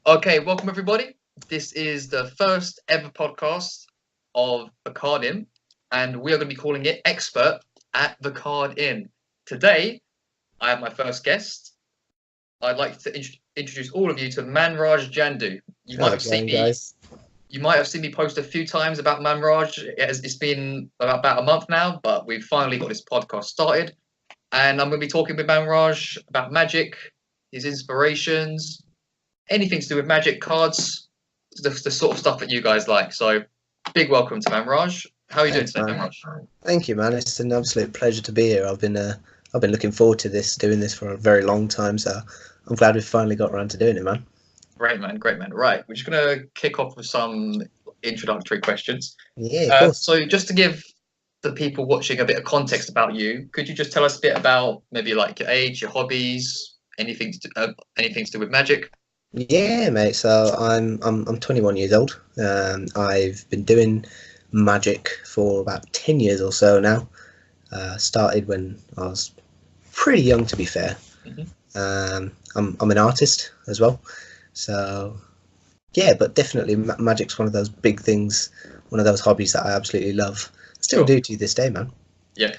Okay, welcome everybody. This is the first ever podcast of the Card In, and we are going to be calling it Expert at the Card In. Today, I have my first guest. I'd like to introduce all of you to Manraj Jandu. You might have seen me. Guys. You might have seen me post a few times about Manraj. It's been about a month now, but we've finally got this podcast started, and I'm going to be talking with Manraj about magic, his inspirations, anything to do with magic, cards, the sort of stuff that you guys like. So, big welcome to Manraj. How are you doing today, Manraj? Thank you, man. It's an absolute pleasure to be here. I've been looking forward to doing this for a very long time. So I'm glad we finally got around to doing it, man. Great, man. Great, man. Right, we're just gonna kick off with some introductory questions. Yeah, of course. So, just to give the people watching a bit of context about you, could you just tell us a bit about maybe like your age, your hobbies, anything to do with magic? Yeah, mate. So I'm 21 years old. I've been doing magic for about 10 years or so now. Started when I was pretty young, to be fair. I'm an artist as well. So yeah, but definitely magic's one of those big things, one of those hobbies that I absolutely love. Still do to this day, man. Yeah,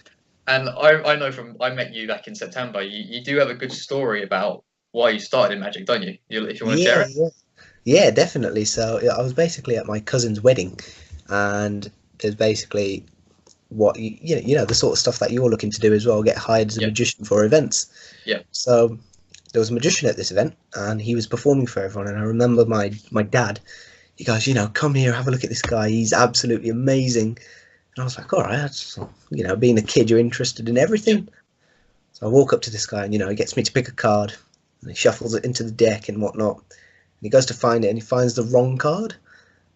and I know I met you back in September. You do have a good story about why you started in magic, don't you? If you want to share it. Yeah, definitely. So I was basically at my cousin's wedding, and there's basically what you know the sort of stuff that you're looking to do as well, get hired as a magician for events. Yeah. So there was a magician at this event, and he was performing for everyone. And I remember my dad, he goes, come here, have a look at this guy. He's absolutely amazing. And I was like, all right, being a kid, you're interested in everything. So I walk up to this guy, and he gets me to pick a card, and he shuffles it into the deck and whatnot. And he goes to find it, and he finds the wrong card.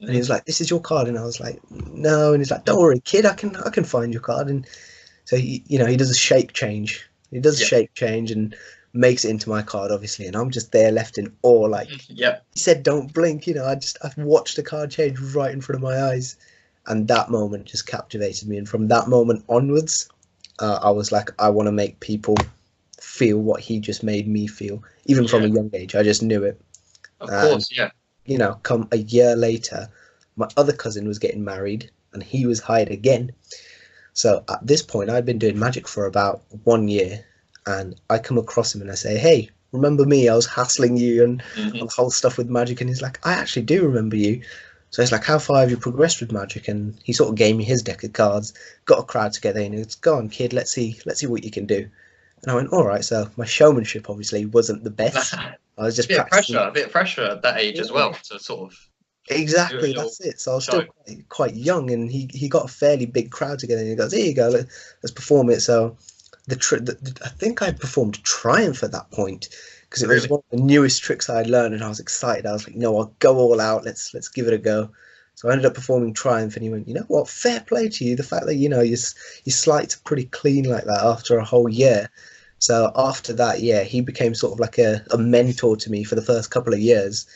And he was like, "This is your card," and I was like, "No." And he's like, "Don't worry, kid, I can find your card." And so he does a shape change. He does a shape change and makes it into my card, obviously. And I'm just there, left in awe. Like, he said, "Don't blink." I've watched the card change right in front of my eyes, and that moment just captivated me. And from that moment onwards, I was like, I want to make people feel what he just made me feel, even from a young age. I just knew it. Of course, yeah. Come a year later, my other cousin was getting married, and he was hired again. So at this point, I'd been doing magic for about 1 year, and I come across him and I say, "Hey, remember me? I was hassling you and the whole stuff with magic." And he's like, "I actually do remember you." So it's like, "How far have you progressed with magic?" And he sort of gave me his deck of cards, got a crowd together, and it's, "Go on, kid, let's see what you can do." And I went, "All right." So my showmanship obviously wasn't the best. I was just a bit of pressure at that age as well to sort of. Exactly, that's it. So I was still quite young, and he got a fairly big crowd together, and he goes, "Here you go, let's perform it." So I think I performed Triumph at that point, because it was one of the newest tricks I had learned, and I was excited. I was like, "No, I'll go all out. Let's give it a go." So I ended up performing Triumph, and he went, "You know what? Fair play to you. The fact that your sleights are pretty clean like that after a whole year." So after that, he became sort of like a mentor to me for the first couple of years,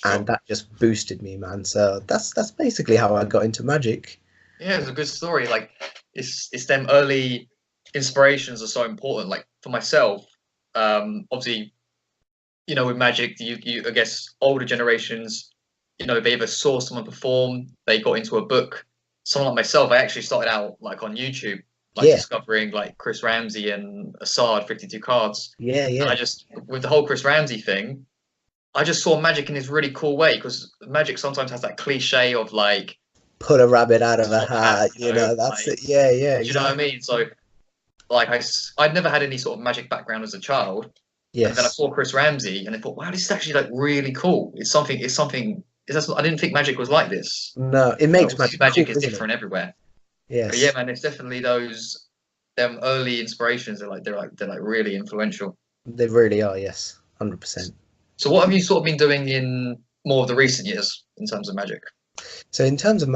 and that just boosted me, man. So that's basically how I got into magic. Yeah, it's a good story. Like, it's them early inspirations are so important. Like for myself, obviously, with magic, you I guess older generations, they either saw someone perform, they got into a book. Someone like myself, I actually started out like on YouTube. Discovering like Chris Ramsey and Assad 52 cards. Yeah. And I just, with the whole Chris Ramsey thing, I just saw magic in this really cool way, because magic sometimes has that cliche of like, pull a rabbit out of a hat, that's it. Yeah, exactly. You know what I mean? So like I'd never had any sort of magic background as a child. Yes. And then I saw Chris Ramsey and I thought, wow, this is actually like really cool. It's something I didn't think magic was like this. No, it makes magic is different everywhere. Yes. But yeah, man, it's definitely them early inspirations they're really influential. They really are, yes, 100%. So what have you sort of been doing in more of the recent years in terms of magic? So in terms of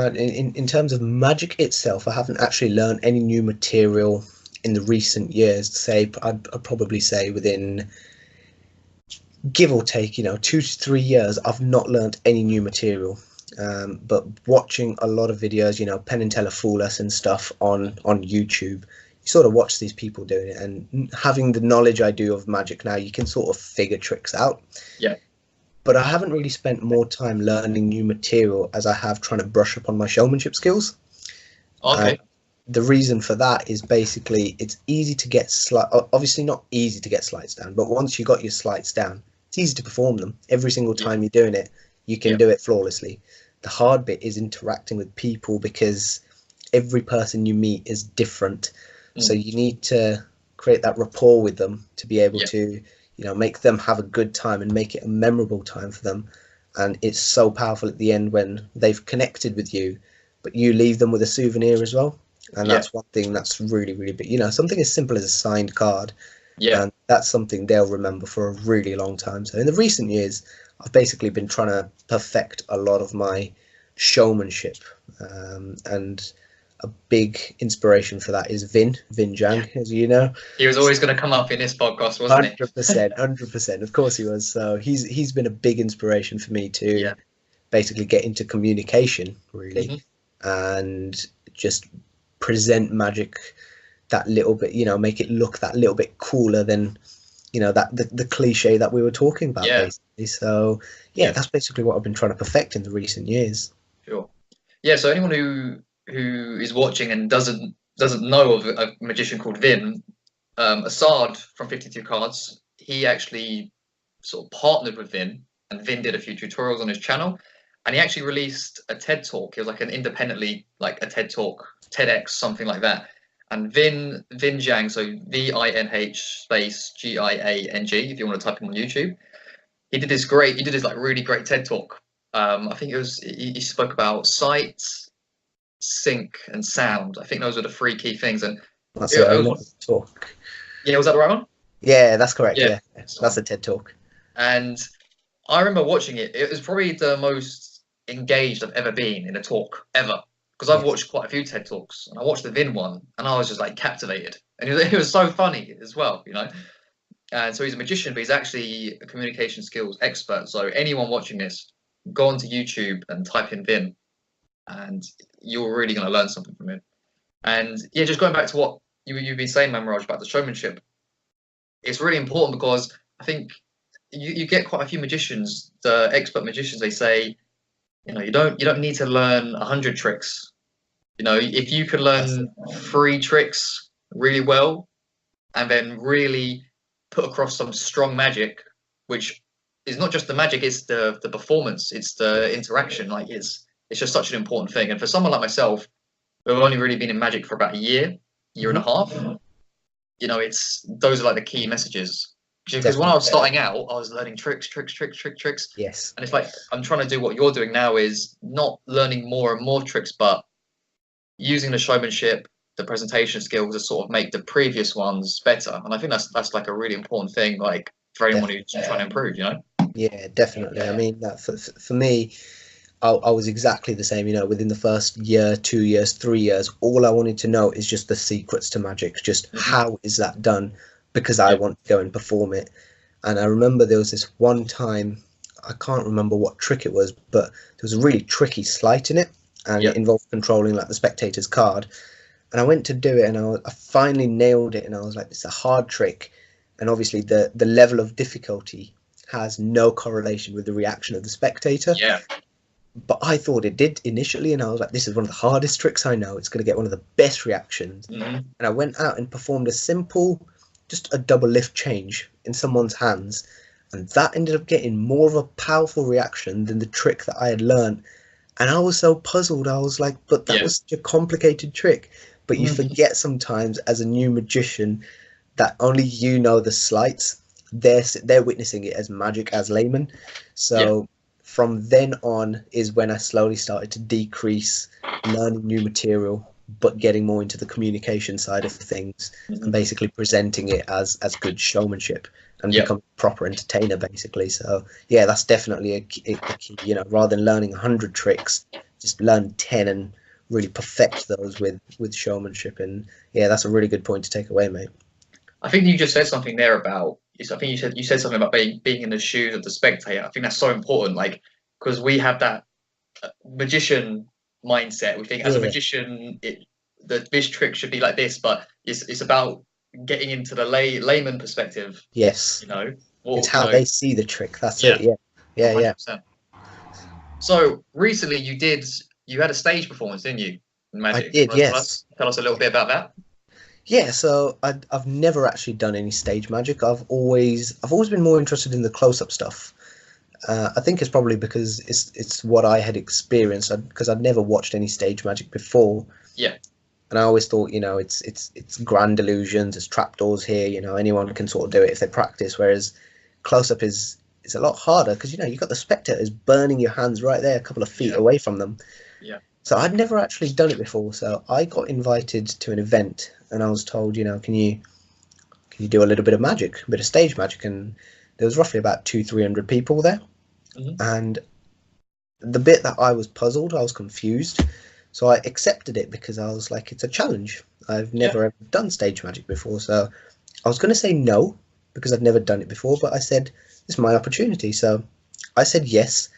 magic itself, I haven't actually learned any new material in the recent years. I'd probably say within, give or take, 2 to 3 years, I've not learned any new material. But watching a lot of videos, Penn and Teller Fool Us and stuff on YouTube, you sort of watch these people doing it, and having the knowledge I do of magic now, you can sort of figure tricks out. Yeah. but I haven't really spent more time learning new material as I have trying to brush up on my showmanship skills. Okay. The reason for that is basically it's easy to get obviously not easy to get sleights down, but once you got your sleights down, it's easy to perform them. Every single time you're doing it, you can do it flawlessly. The hard bit is interacting with people, because every person you meet is different. So you need to create that rapport with them to be able to, make them have a good time and make it a memorable time for them. And it's so powerful at the end when they've connected with you, but you leave them with a souvenir as well. And that's one thing that's really, really big. Something as simple as a signed card. And that's something they'll remember for a really long time. So in the recent years, I've basically been trying to perfect a lot of my showmanship. And a big inspiration for that is Vin Jiang, as you know. He was always going to come up in this podcast, wasn't he? 100%. Of course he was. So he's been a big inspiration for me to basically get into communication, really, and just present magic that little bit, make it look that little bit cooler than, that the cliche that we were talking about, basically. So that's basically what I've been trying to perfect in the recent years. Sure. Yeah. So anyone who is watching and doesn't know of a magician called Vin, Assad from 52 Cards, he actually sort of partnered with Vin, and Vin did a few tutorials on his channel, and he actually released a TED talk. It was like an independently, like a TED talk, TEDx, something like that. And Vin Jiang, so VINH space GIANG, if you want to type him on YouTube, he did this like really great TED talk. I think it was, he spoke about sight, sync, and sound. I think those were the three key things. And that's a talk. Yeah, was that the right one? Yeah, that's correct. Yeah. That's a TED talk. And I remember watching it. It was probably the most engaged I've ever been in a talk ever, because I've watched quite a few TED talks, and I watched the Vin one, and I was just like captivated, and it was so funny as well, And so he's a magician, but he's actually a communication skills expert. So anyone watching this, go onto YouTube and type in Vin, and you're really going to learn something from him. And just going back to what you've been saying, Manraj, about the showmanship, it's really important, because I think you get quite a few magicians, the expert magicians, they say, you don't need to learn 100 tricks. If you can learn 3 tricks really well, and then really put across some strong magic, which is not just the magic, it's the performance, it's the interaction. Like it's just such an important thing. And for someone like myself, who've only really been in magic for about a year and a half, those are like the key messages. Because when I was starting out, I was learning tricks. Yes. And it's like, I'm trying to do what you're doing now, is not learning more and more tricks, but using the showmanship, the presentation skills to sort of make the previous ones better. And I think that's like a really important thing, like for anyone who's trying to improve, Yeah, definitely. I mean, that for me, I was exactly the same. Within the first year, 2 years, 3 years, all I wanted to know is just the secrets to magic. Just how is that done? Because I want to go and perform it. And I remember there was this one time, I can't remember what trick it was, but there was a really tricky sleight in it, and it involved controlling like the spectator's card. And I went to do it, and I finally nailed it, and I was like, it's a hard trick, and obviously the level of difficulty has no correlation with the reaction of the spectator. But I thought it did initially, and I was like, this is one of the hardest tricks I know. It's going to get one of the best reactions. And I went out and performed a simple, just a double lift change in someone's hands, and that ended up getting more of a powerful reaction than the trick that I had learned. And I was so puzzled. I was like, but that was such a complicated trick. But you forget sometimes as a new magician that only you know the sleights. They're witnessing it as magic as laymen. So from then on is when I slowly started to decrease learning new material, but getting more into the communication side of things, and basically presenting it as good showmanship, and become a proper entertainer, basically. So that's definitely a key. Rather than learning 100 tricks, just learn 10 and really perfect those with showmanship. And that's a really good point to take away, mate. I think you just said something there about, I think you said something about being in the shoes of the spectator. I think that's so important, like, because we have that magician mindset. We think as a magician, this trick should be like this, but it's about getting into the layman perspective. Yes. Well, it's how they see the trick. That's it. Yeah. Yeah, yeah. 100%. So recently you had a stage performance, didn't you? In I Magic. did, yes. Tell us a little bit about that. Yeah, so I've never actually done any stage magic. I've always been more interested in the close-up stuff. I think it's probably because it's what I had experienced because I'd never watched any stage magic before. Yeah. And I always thought, it's grand illusions, it's trapdoors here. Anyone can sort of do it if they practice. Whereas close-up is a lot harder because you've got the spectators burning your hands right there, a couple of feet away from them. Yeah. So I'd never actually done it before. So I got invited to an event, and I was told, can you do a little bit of magic, a bit of stage magic? And there was roughly about 200-300 people there. Mm-hmm. And the bit that I was puzzled, I was confused. So I accepted it because I was like, it's a challenge. I've never ever done stage magic before. So I was going to say no because I'd never done it before, but I said, this is my opportunity. So I said yes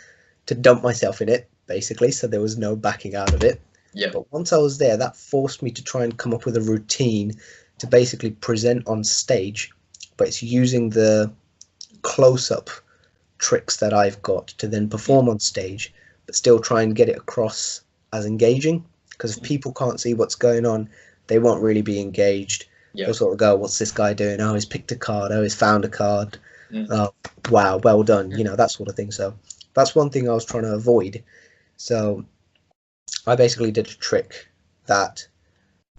to dump myself in it, basically. So there was no backing out of it. Yeah. But once I was there, that forced me to try and come up with a routine to basically present on stage, but it's using the close-up tricks that I've got to then perform on stage, but still try and get it across as engaging. Because if people can't see what's going on, they won't really be engaged. They'll sort of go, what's this guy doing? Oh, he's picked a card. Oh, he's found a card. Oh, wow, well done. That sort of thing. So that's one thing I was trying to avoid. So I basically did a trick that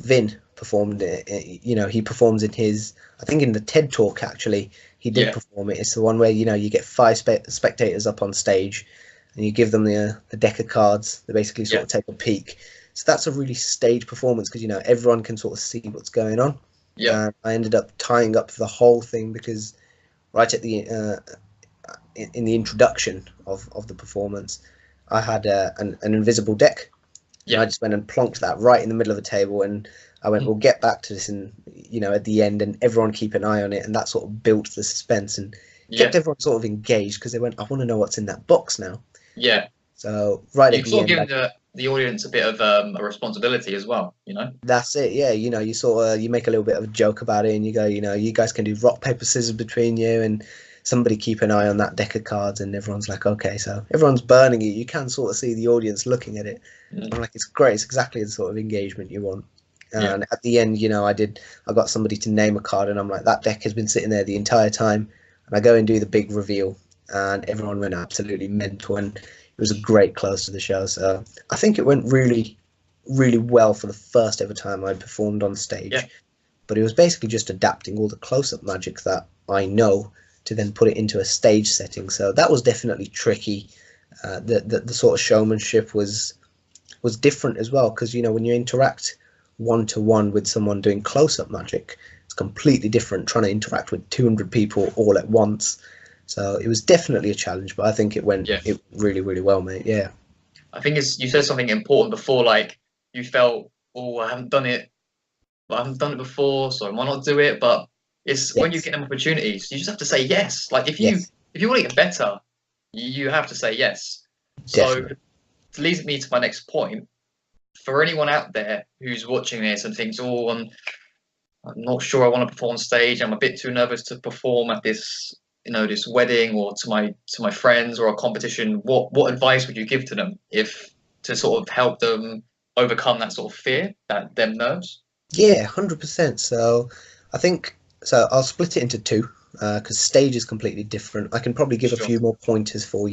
Vin performed. He performs in his, I think in the TED Talk, actually, he did perform it. It's the one where, you get 5 spectators up on stage and you give them the deck of cards. They basically sort of take a peek. So that's a really staged performance because, everyone can sort of see what's going on. Yeah. And I ended up tying up the whole thing because right at the in the introduction of the performance, I had an invisible deck. Yeah. I just went and plonked that right in the middle of the table, and I went, we'll get back to this in, at the end, and everyone keep an eye on it. And that sort of built the suspense and kept everyone sort of engaged because they went, I want to know what's in that box now. Yeah. So right you at the sort end, of give the audience a bit of a responsibility as well, That's it. Yeah. You sort of, you make a little bit of a joke about it and you go, you guys can do rock, paper, scissors between you and somebody keep an eye on that deck of cards, and everyone's like, okay, so everyone's burning it. You can sort of see the audience looking at it. I'm like, it's great. It's exactly the sort of engagement you want. And at the end, I got somebody to name a card, and I'm like, that deck has been sitting there the entire time. And I go and do the big reveal, and everyone went absolutely mental, and it was a great close to the show. So I think it went really, really well for the first ever time I performed on stage. Yeah. But it was basically just adapting all the close-up magic that I know to then put it into a stage setting. So that was definitely tricky. The sort of showmanship was different as well, because when you interact one-to-one with someone doing close-up magic, it's completely different trying to interact with 200 people all at once. So it was definitely a challenge, but I think it went it really, really well, mate. Yeah. I think you said something important before, like you felt, oh, I haven't done it before, so why not do it? But it's when you get them opportunities, you just have to say yes. Like if you want to get better, you have to say yes. Definitely. So it leads me to my next point. For anyone out there who's watching this and thinks, oh, I'm not sure I want to perform on stage, I'm a bit too nervous to perform at this, this wedding or to my friends or a competition, what advice would you give to them to sort of help them overcome that sort of fear, them nerves? Yeah, 100%. So I think, I'll split it into two, because stage is completely different. I can probably give a few more pointers for,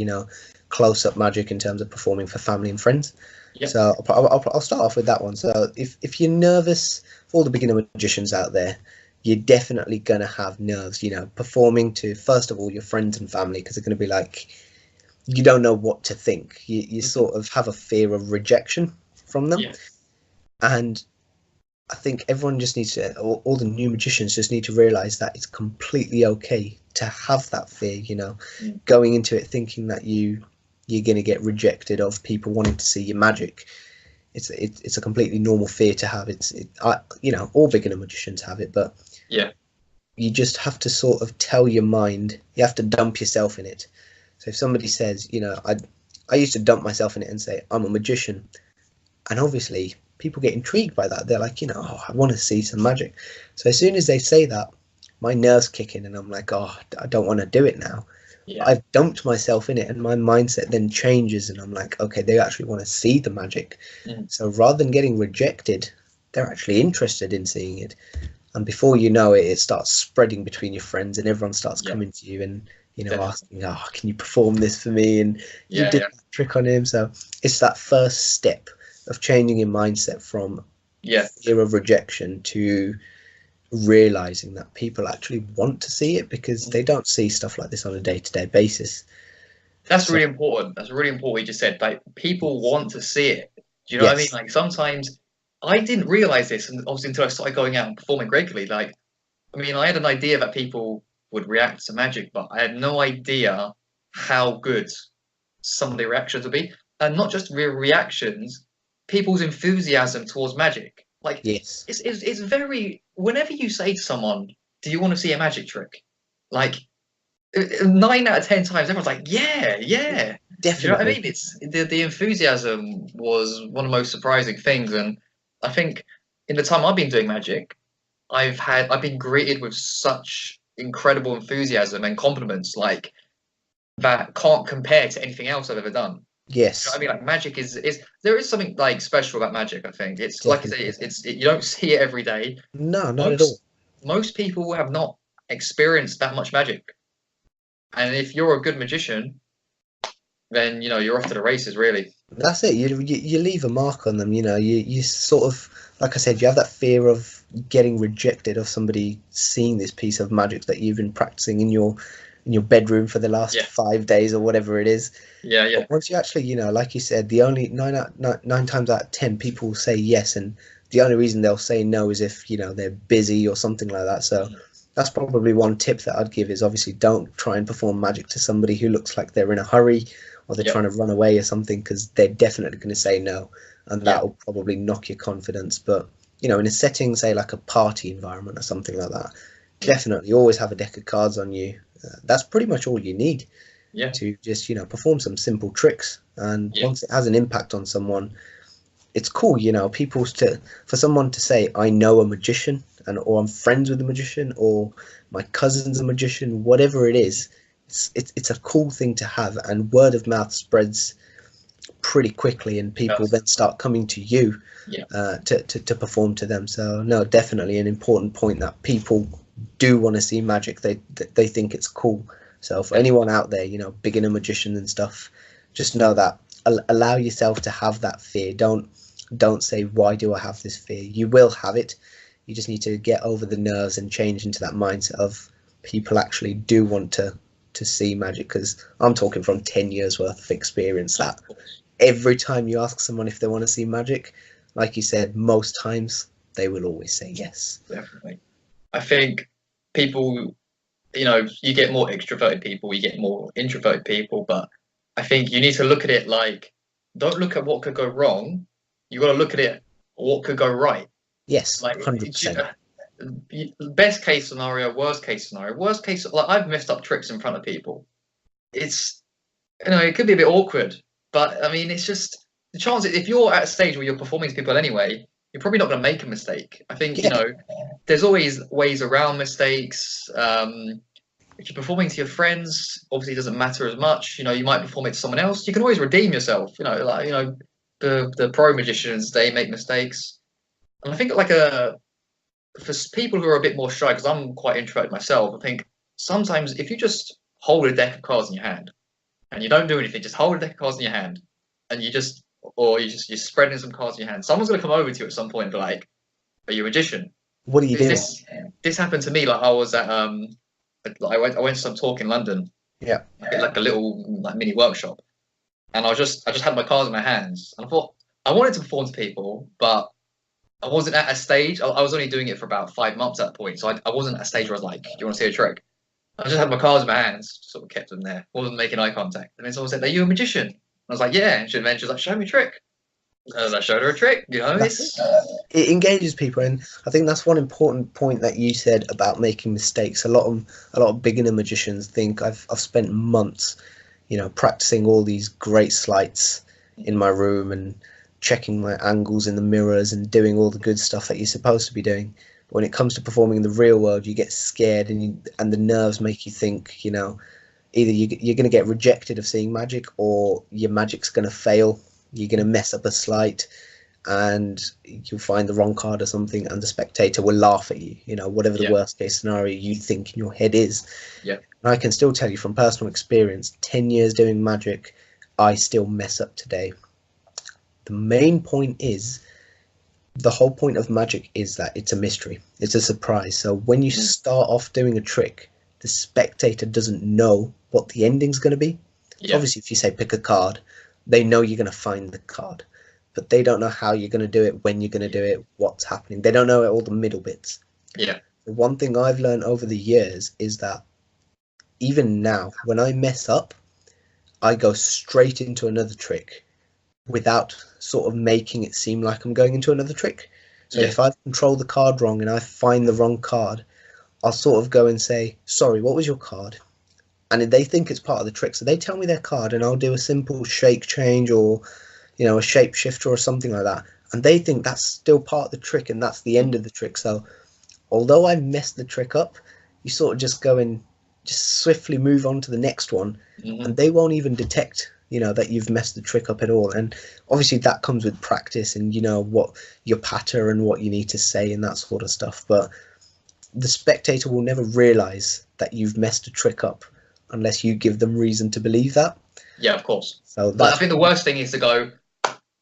close-up magic in terms of performing for family and friends. Yep. So I'll start off with that one. So if you're nervous, for all the beginner magicians out there, you're definitely going to have nerves, performing to, first of all, your friends and family, because they're going to be like, you don't know what to think. You sort of have a fear of rejection from them. Yes. And I think everyone just needs to, all the new magicians just need to realize that it's completely okay to have that fear, going into it thinking that you're going to get rejected of people wanting to see your magic. It's a completely normal fear to have. All beginner magicians have it, but you just have to sort of tell your mind, you have to dump yourself in it. So if somebody says, I used to dump myself in it and say, I'm a magician. And obviously people get intrigued by that. They're like, I want to see some magic. So as soon as they say that, my nerves kick in and I'm like, oh, I don't want to do it now. Yeah. I've dumped myself in it, and my mindset then changes, and I'm like, okay, they actually want to see the magic. Mm. So rather than getting rejected, they're actually interested in seeing it. And before you know it, it starts spreading between your friends, and everyone starts Yeah. coming to you and, you know, Definitely. asking, oh, can you perform this for me? And you Yeah. did Yeah. that trick on him. So it's that first step of changing your mindset from Yeah. fear of rejection to realizing that people actually want to see it, because they don't see stuff like this on a day-to-day basis. That's So really important. That's really important what you just said. Like people want to see it. Do you know what I mean? yes, Like sometimes I didn't realize this, and obviously until I started going out and performing regularly. Like, I mean, I had an idea that people would react to magic, but I had no idea how good some of the reactions would be, and not just real reactions, people's enthusiasm towards magic. Like, yes, it's very. Whenever you say to someone, "Do you want to see a magic trick?" Like 9 out of 10 times, everyone's like, "Yeah, yeah." Do you know what I definitely. mean? It's the enthusiasm was one of the most surprising things, and I think in the time I've been doing magic, I've been greeted with such incredible enthusiasm and compliments like that can't compare to anything else I've ever done. You know what I Yes, mean? Like magic is there is something like special about magic. I think it's like I say, definitely. you don't see it every day. No, not at all. Most people have not experienced that much magic, and if you're a good magician, then you know you're off to the races. Really. That's it. You leave a mark on them. You know, you sort of, like I said, you have that fear of getting rejected, of somebody seeing this piece of magic that you've been practicing in your bedroom for the last Yeah. 5 days or whatever it is. Yeah. Yeah. But once you actually, you know, like you said, the only nine times out of 10 people will say yes, and the only reason they'll say no is if, you know, they're busy or something like that. So that's probably one tip that I'd give, is obviously don't try and perform magic to somebody who looks like they're in a hurry or they're Yep. trying to run away or something, because they're definitely going to say no, and Yeah. that'll probably knock your confidence. But, you know, in a setting, say like a party environment or something like that, Yeah. definitely always have a deck of cards on you. That's pretty much all you need Yeah. to just, you know, perform some simple tricks. And Yeah. once it has an impact on someone, it's cool, you know, for someone to say, I know a magician, and or I'm friends with a magician, or my cousin's a magician, whatever it is. It's a cool thing to have, and word of mouth spreads pretty quickly, and people That's, then start coming to you yeah. to perform to them. So no, definitely an important point, that people do want to see magic. They think it's cool. So for Definitely. anyone out there, you know, beginner magician and stuff, just know that allow yourself to have that fear. Don't say, why do I have this fear? You will have it. You just need to get over the nerves and change into that mindset of, people actually do want to see magic, because I'm talking from 10 years worth of experience, Yeah. that every time you ask someone if they want to see magic, like you said, most times they will always say yes. Definitely. I think people, you know, you get more extroverted people, you get more introverted people, but I think you need to look at it like, don't look at what could go wrong. You got to look at it, what could go right. Yes, Like, 100%. best case scenario, worst case scenario. Worst case, like I've messed up tricks in front of people. It's, you know, it could be a bit awkward, but I mean, it's just the chances. If you're at a stage where you're performing to people anyway, you're probably not going to make a mistake. I think, you Yeah, know, there's always ways around mistakes. If you're performing to your friends, obviously it doesn't matter as much. You know, you might perform it to someone else. You can always redeem yourself. You know, like, you know, the pro magicians, they make mistakes, and I think like for people who are a bit more shy, because I'm quite introverted myself, I think sometimes if you just hold a deck of cards in your hand and you don't do anything, just hold a deck of cards in your hand, and you're spreading some cards in your hand. Someone's gonna come over to you at some point and be like, "Are you a magician?" what are you doing? This happened to me. Like I was at I went to some talk in London, Yeah, like a little like mini workshop, and I just had my cards in my hands, and I thought I wanted to perform to people, but I wasn't at a stage. I was only doing it for about 5 months at that point, so I wasn't at a stage where I was like, "Do you want to see a trick?" I just had my cards in my hands, sort of kept them there, wasn't making eye contact, and then someone said, "Are you a magician?" And I was like, "Yeah," and she was like, "Show me a trick." And I showed her a trick. You know, that's it. it's It engages people, and I think that's one important point that you said about making mistakes. A lot of beginner magicians think, I've spent months, you know, practicing all these great sleights in my room and checking my angles in the mirrors and doing all the good stuff that you're supposed to be doing. But when it comes to performing in the real world, you get scared, and the nerves make you think, you know, either you're going to get rejected of seeing magic, or your magic's going to fail. You're going to mess up a sleight, and you'll find the wrong card or something, and the spectator will laugh at you. You know, whatever the worst case scenario you think in your head is. Yeah. And I can still tell you from personal experience, 10 years doing magic, I still mess up today. The main point is, the whole point of magic is that it's a mystery. It's a surprise. So when you start off doing a trick, the spectator doesn't know what the ending's going to be. So obviously, if you say pick a card, they know you're going to find the card, but they don't know how you're going to do it, when you're going to do it, what's happening. They don't know all the middle bits. Yeah. The one thing I've learned over the years is that even now, when I mess up, I go straight into another trick without sort of making it seem like I'm going into another trick. So if I've controlled the card wrong and I find the wrong card, I'll sort of go and say, sorry, what was your card? And they think it's part of the trick. So they tell me their card, and I'll do a simple shake change, or, you know, a shapeshifter or something like that. And they think that's still part of the trick, and that's the end of the trick. So although I messed the trick up, you sort of just go and just swiftly move on to the next one, and they won't even detect, you know, that you've messed the trick up at all. And obviously that comes with practice, and you know what your patter and what you need to say and that sort of stuff. But the spectator will never realize that you've messed a trick up unless you give them reason to believe that. Yeah, of course. So but I think the worst thing is to go,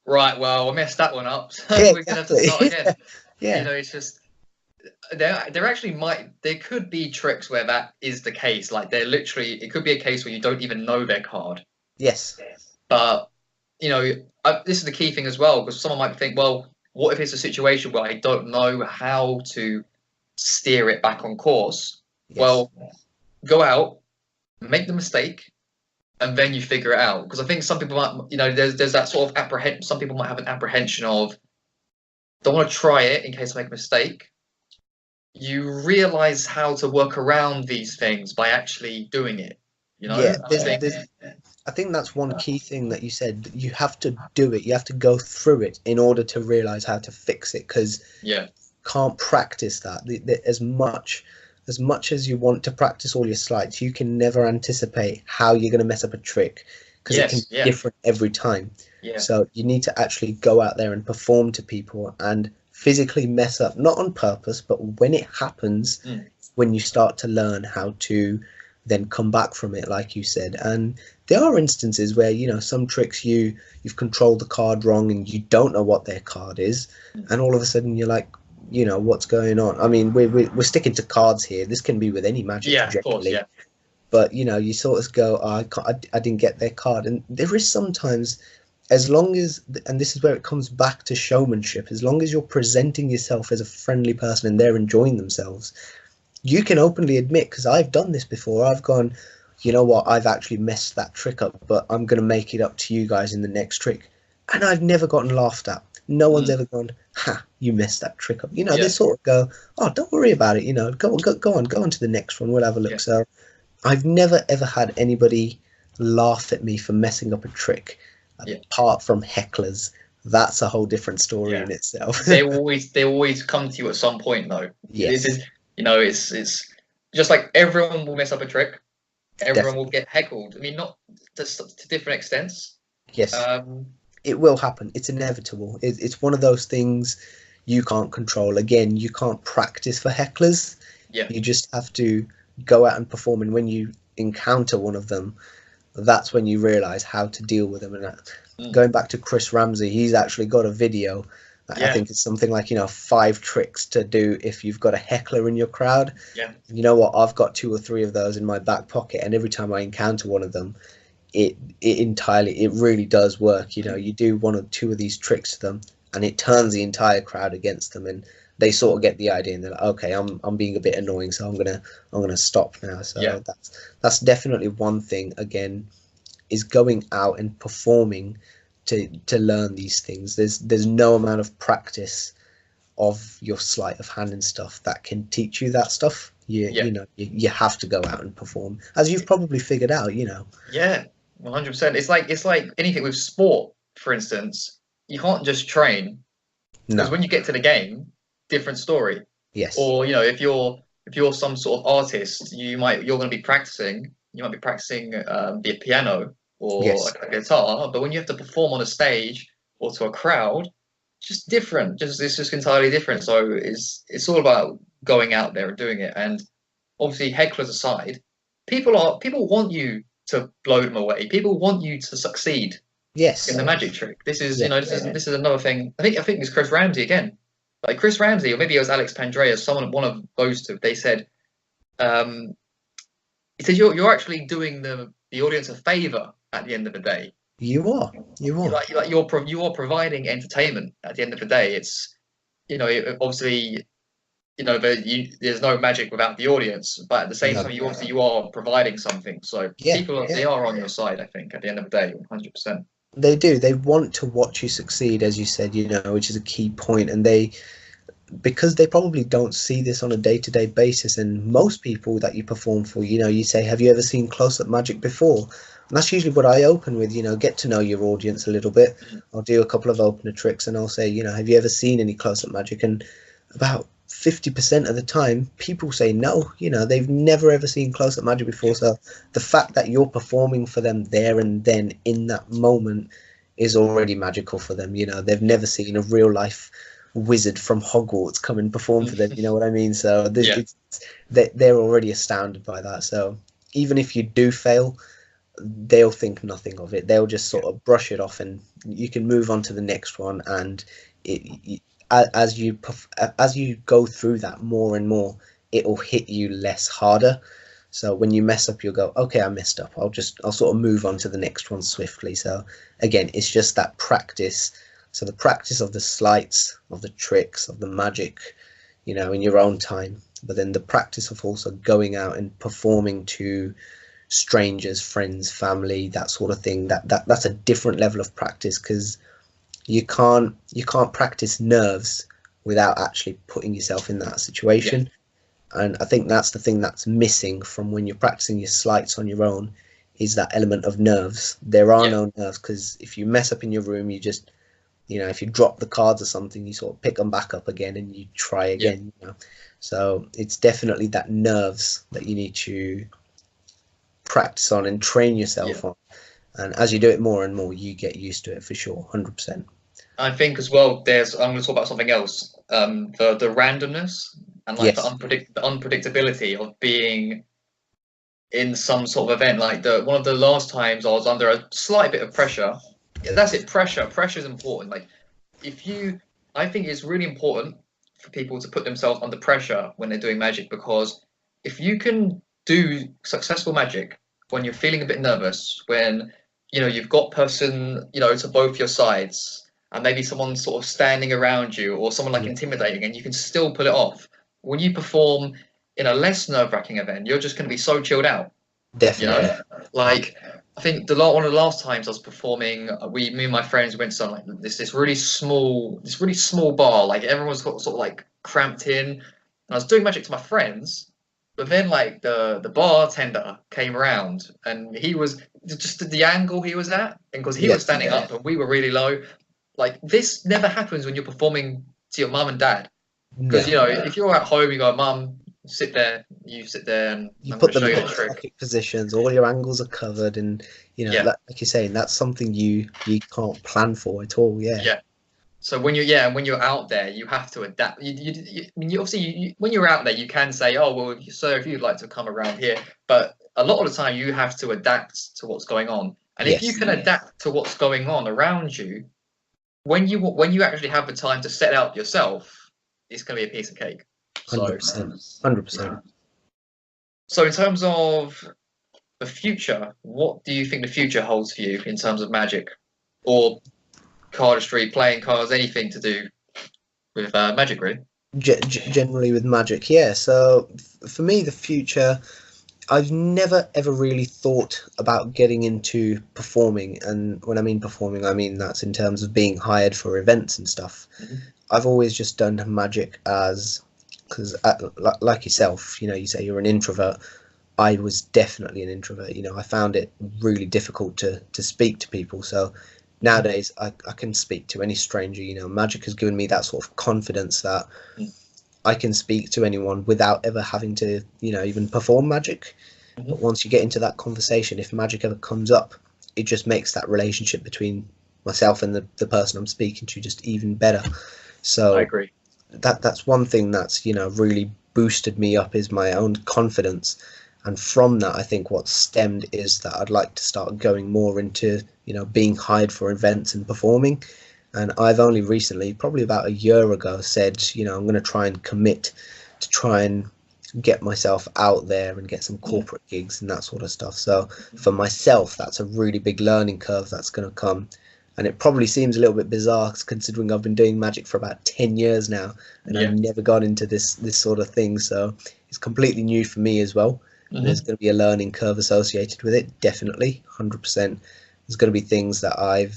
right, well, I messed that one up, so yeah, we're going to have to start again. Yeah. You know, it's just, there actually there could be tricks where that is the case. Like, it could be a case where you don't even know their card. Yes. But, you know, this is the key thing as well, because someone might think, well, what if it's a situation where I don't know how to steer it back on course? Yes. Well, go out, make the mistake, and then you figure it out. Because I think some people might, you know, there's that sort of apprehension. Some people might have an apprehension of, don't want to try it in case I make a mistake. You realize how to work around these things by actually doing it. You know, yeah, I think that's one key thing that you said. You have to do it. You have to go through it in order to realize how to fix it. Because you can't practice that. As much as you want to practice all your sleights, you can never anticipate how you're going to mess up a trick, because it can be different every time. So you need to actually go out there and perform to people and physically mess up, not on purpose, but when it happens, when you start to learn how to then come back from it, like you said. And there are instances where, you know, some tricks you've controlled the card wrong and you don't know what their card is, and all of a sudden you're like, you know, what's going on? I mean, we're sticking to cards here. This can be with any magic, of course, but you know, you sort of go, oh, I didn't get their card. And there is sometimes, as long as, and this is where it comes back to showmanship, as long as you're presenting yourself as a friendly person and they're enjoying themselves, you can openly admit, because I've done this before, I've gone, you know what, I've actually messed that trick up, but I'm going to make it up to you guys in the next trick. And I've never gotten laughed at. No one's ever gone, ha, you messed that trick up. You know, they sort of go, oh, don't worry about it. You know, go on to the next one. We'll have a look. So I've never, ever had anybody laugh at me for messing up a trick, apart from hecklers. That's a whole different story in itself. they always come to you at some point, though. Yes. You know, it's just like everyone will mess up a trick. Everyone will get heckled. I mean, not to different extents. Yes. It will happen. It's inevitable. It's one of those things you can't control. Again, you can't practice for hecklers. You just have to go out and perform. And when you encounter one of them, that's when you realize how to deal with them. And going back to Chris Ramsey, he's actually got a video. I think it's something like, you know, 5 tricks to do if you've got a heckler in your crowd. You know what? I've got 2 or 3 of those in my back pocket, and every time I encounter one of them, it really does work. You know, you do 1 or 2 of these tricks to them, and it turns the entire crowd against them, and they sort of get the idea, and they're like, okay, I'm being a bit annoying, so I'm gonna stop now. So that's definitely one thing. Again, is going out and performing to learn these things. There's no amount of practice of your sleight of hand and stuff that can teach you that stuff. You know, you have to go out and perform, as you've probably figured out. You know. 100%. It's like anything with sport, for instance. You can't just train, because when you get to the game, different story. Yes. Or, you know, if you're some sort of artist, you're going to be practicing, you might be practicing the piano or Yes. a guitar, but when you have to perform on a stage or to a crowd, just different. It's just entirely different. So it's all about going out there and doing it. And obviously, hecklers aside, people want you to blow them away. People want you to succeed in Yes. the magic trick. This is, Yeah. this is another thing. I think it's Chris Ramsey again. Like Chris Ramsey, or maybe it was Alex Pandreas, one of those two. They said, he said you're actually doing the audience a favor at the end of the day. You are. You are. You are providing entertainment at the end of the day. It's, obviously, there's no magic without the audience, but at the same No. time, you are providing something. So Yeah, they are on your side, I think, at the end of the day, 100%. They do. They want to watch you succeed, as you said, which is a key point. And because they probably don't see this on a day-to-day basis, and most people that you perform for, you say, have you ever seen close-up magic before? And that's usually what I open with, get to know your audience a little bit. I'll do a couple of opener tricks and I'll say, have you ever seen any close-up magic? And about 50% of the time, people say no, they've never ever seen close-up magic before. So the fact that you're performing for them there and then in that moment is already magical for them. They've never seen a real life wizard from Hogwarts come and perform for them. You know what I mean? So they're already astounded by that. So even if you do fail, they'll think nothing of it. They'll just sort of brush it off, and you can move on to the next one. And as you go through that more and more, it'll hit you less harder. So when you mess up, you'll go, okay, I messed up. I'll sort of move on to the next one swiftly. So again, it's just that practice. So the practice of the sleights, of the tricks, of the magic, in your own time. But then the practice of also going out and performing to strangers, friends, family, that sort of thing. That's a different level of practice, because you can't practice nerves without actually putting yourself in that situation. And I think that's the thing that's missing from when you're practicing your sleights on your own, is that element of nerves. There are no nerves, because if you mess up in your room, you just, if you drop the cards or something, you sort of pick them back up again and you try again. So it's definitely that nerves that you need to practice on and train yourself on. And as you do it more and more, you get used to it for sure, 100%. I think as well, I'm going to talk about something else. The randomness and like the unpredictability of being in some sort of event. Like one of the last times I was under a slight bit of pressure. That's it. Pressure is important. Like I think it's really important for people to put themselves under pressure when they're doing magic, because if you can do successful magic when you're feeling a bit nervous, when you've got person to both your sides, and maybe someone sort of standing around you, or someone like intimidating, and you can still pull it off. When you perform in a less nerve-wracking event, you're just going to be so chilled out. Definitely. Like I think one of the last times I was performing, me and my friends went to like this really small bar. Like everyone's got sort of like cramped in, and I was doing magic to my friends. But then, like the bartender came around, and he was just the angle he was at, and because he was standing up and we were really low. Like this never happens when you're performing to your mum and dad, because if you're at home, you go, "Mum, sit there," you sit there, and you I'm put going them to show in you the trick. perfect positions. All your angles are covered, and like you're saying, that's something you can't plan for at all. Yeah. So when you're out there, you have to adapt. When you're out there, you can say, "Oh well, sir, if you'd like to come around here," but a lot of the time, you have to adapt to what's going on. And if you can adapt to what's going on around you, when you actually have the time to set out yourself, it's going to be a piece of cake. 100%. 100%. So in terms of the future, what do you think the future holds for you in terms of magic, or cardistry, playing cards, anything to do with magic, really? Generally with magic, yeah. So for me, the future, I've never ever really thought about getting into performing. And when I mean performing, I mean that's in terms of being hired for events and stuff. I've always just done magic because like yourself, you say you're an introvert. I was definitely an introvert. I found it really difficult to speak to people. So nowadays I can speak to any stranger. Magic has given me that sort of confidence that I can speak to anyone without ever having to even perform magic. But once you get into that conversation, if magic ever comes up, it just makes that relationship between myself and the person I'm speaking to just even better. I So agree. that's one thing that's, you know, really boosted me up, is my own confidence. And from that, I think what stemmed is that I'd like to start going more into, you know, being hired for events and performing. And I've only recently, probably about a year ago, said, you know, I'm going to try and commit to try and get myself out there and get some corporate gigs and that sort of stuff. So for myself, that's a really big learning curve that's going to come. And it probably seems a little bit bizarre considering I've been doing magic for about 10 years now, and I've Yeah. never got into this sort of thing. So it's completely new for me as well. And there's going to be a learning curve associated with it, definitely, 100%. There's going to be things that I'll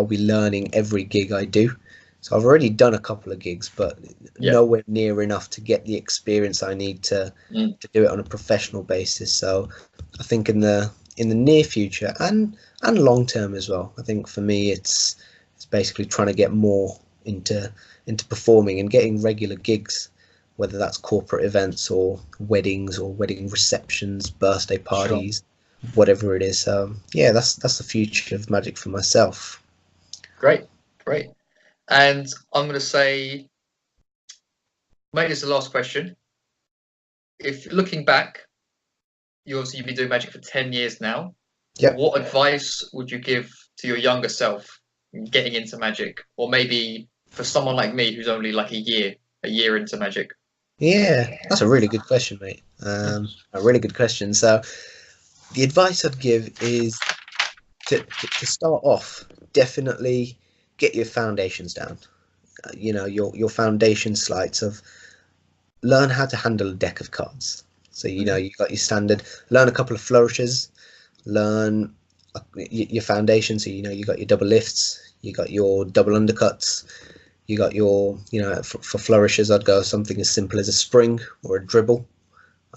be learning every gig I do. So I've already done a couple of gigs, but nowhere near enough to get the experience I need to do it on a professional basis. So I think in the near future and long term as well, I think for me it's basically trying to get more into performing and getting regular gigs, whether that's corporate events or wedding receptions, birthday Sure. parties, whatever it is. Yeah, that's the future of magic for myself. Great. Great. And I'm going to say, maybe it's the last question. If looking back, you've been doing magic for 10 years now. Yep. What advice would you give to your younger self getting into magic? Or maybe for someone like me who's only like a year into magic? Yeah, that's a really good question, mate. A really good question. So the advice I'd give is to start off, definitely get your foundations down. You know, your foundation slides of learn how to handle a deck of cards. So, you know, you got your standard, learn a couple of flourishes, learn your foundation. So, you know, you got your double lifts, you got your double undercuts, you got your, you know, for flourishes, I'd go something as simple as a spring or a dribble,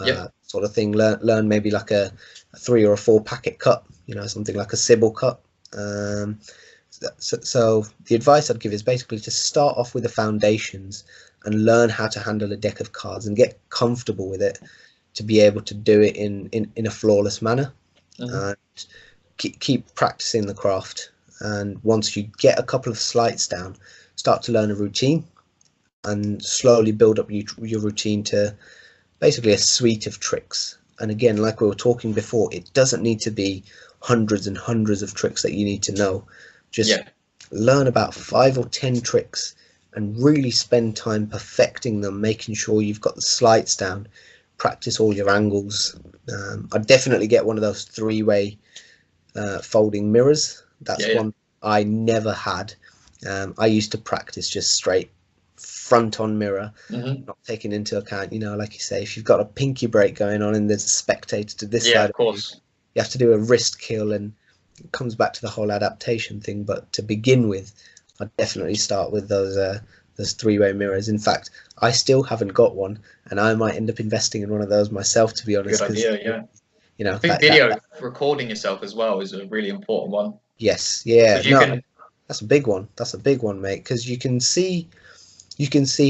Yep. sort of thing. Learn maybe like a 3 or a 4 packet cut, you know, something like a Sybil cut. Um, so the advice I'd give is basically to start off with the foundations and learn how to handle a deck of cards and get comfortable with it to be able to do it in a flawless manner. And keep practicing the craft. And once you get a couple of sleights down, start to learn a routine and slowly build up your routine to basically a suite of tricks. And again, like we were talking before, it doesn't need to be hundreds and hundreds of tricks that you need to know. Just learn about 5 or 10 tricks and really spend time perfecting them, making sure you've got the sleights down, practice all your angles. I'd definitely get one of those 3-way folding mirrors. That's one I never had. I used to practice just straight front on mirror, not taking into account, you know, like you say, if you've got a pinky break going on and there's a spectator to this side Of course. you have to do a wrist kill, and it comes back to the whole adaptation thing. But to begin with, I'd definitely start with those 3-way mirrors. In fact, I still haven't got one, and I might end up investing in one of those myself, to be honest. Good idea. Yeah. You know, I think video recording yourself as well is a really important one. Yes, yeah, Because you no, can. that's a big one. That's a big one, mate, because you can see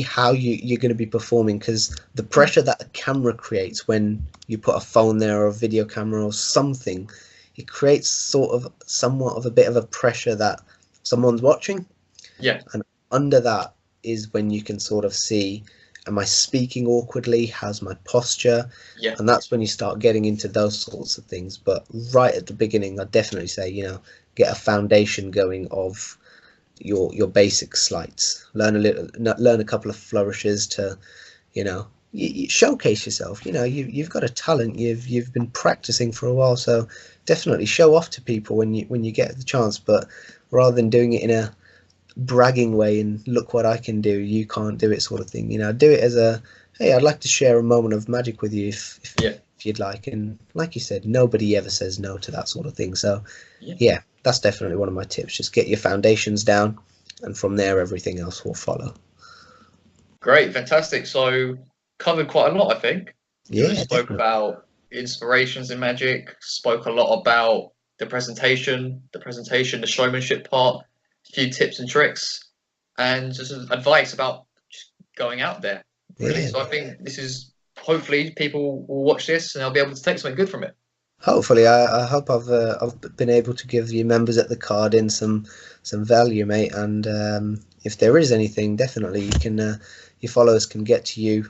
how you're going to be performing, because the pressure that the camera creates when you put a phone there or a video camera or something, it creates somewhat of a bit of a pressure that someone's watching. Yeah. And under that is when you can sort of see, am I speaking awkwardly? How's my posture? Yeah. And that's when you start getting into those sorts of things. But right at the beginning, I'd definitely say, you know, get a foundation going of your basic sleights. Learn a couple of flourishes to, you know, you showcase yourself. You know, you've got a talent. You've been practicing for a while, so definitely show off to people when you get the chance. But rather than doing it in a bragging way and look what I can do, you can't do it sort of thing. You know, do it as a, hey, I'd like to share a moment of magic with you if you'd like. And like you said, nobody ever says no to that sort of thing. So yeah, that's definitely one of my tips. Just get your foundations down, and from there everything else will follow. Great, fantastic. So covered quite a lot, I think. Yeah, Spoke definitely. about inspirations in magic, spoke a lot about the presentation, the showmanship part, a few tips and tricks, and just advice about just going out there. Really. Yeah, So I think this is hopefully people will watch this and they'll be able to take something good from it. Hopefully, I hope I've been able to give you members at the card in some value, mate. And if there is anything, definitely you can your followers can get to you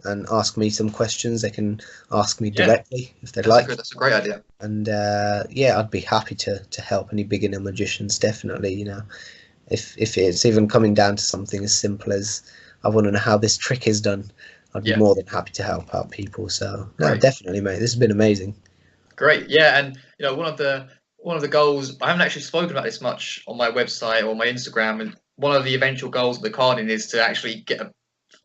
and ask me some questions. They can ask me directly if they'd like. That's a great idea. And yeah, I'd be happy to help any beginner magicians. Definitely, you know, if it's even coming down to something as simple as I want to know how this trick is done, I'd be more than happy to help out people. So no, definitely, mate. This has been amazing. Great, yeah, and you know, one of the goals, I haven't actually spoken about this much on my website or my Instagram, and one of the eventual goals of the carding is to actually get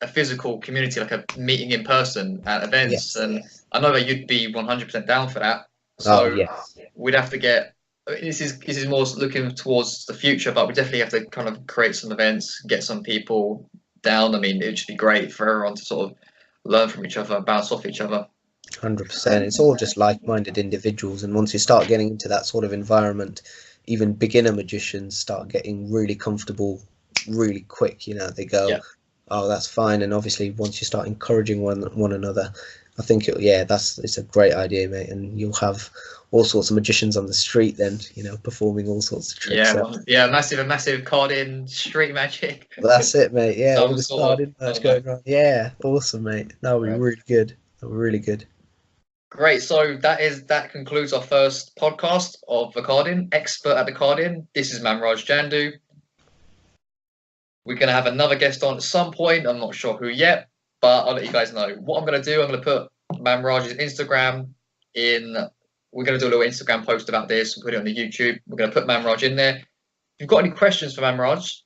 a physical community, like a meeting in person at events. And I know that you'd be 100% down for that. So we'd have to get. This is more looking towards the future, but we definitely have to kind of create some events, get some people down. I mean, it would just be great for everyone to sort of learn from each other, bounce off each other. 100%. It's all just like-minded individuals, and once you start getting into that sort of environment, even beginner magicians start getting really comfortable really quick. You know, they go, "Oh, that's fine." And obviously, once you start encouraging one another, I think it's a great idea, mate. And you'll have all sorts of magicians on the street then, you know, performing all sorts of tricks. Massive card-in street magic. That's it, mate. Yeah, all the card-in merch going on. Yeah, awesome, mate. That would be really good. That would be really good. Great. So that concludes our first podcast of the carding, expert at the carding. This is Manraj Jandu. We're going to have another guest on at some point. I'm not sure who yet, but I'll let you guys know. What I'm going to do, I'm going to put Manraj's Instagram in. We're going to do a little Instagram post about this. We'll put it on the YouTube. We're going to put Manraj in there. If you've got any questions for Manraj,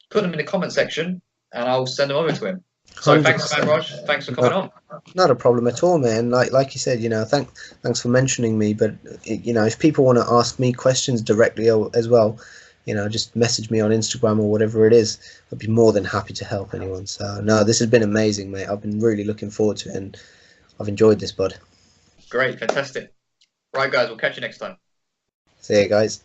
put them in the comment section and I'll send them over to him. So 100%. Thanks, Manraj. Thanks for coming on. Not a problem at all, man. Like you said, you know, thanks for mentioning me. But you know, if people want to ask me questions directly as well, you know, just message me on Instagram or whatever it is. I'd be more than happy to help anyone. So no, this has been amazing, mate. I've been really looking forward to it, and I've enjoyed this, bud. Great, fantastic. Right, guys, we'll catch you next time. See you, guys.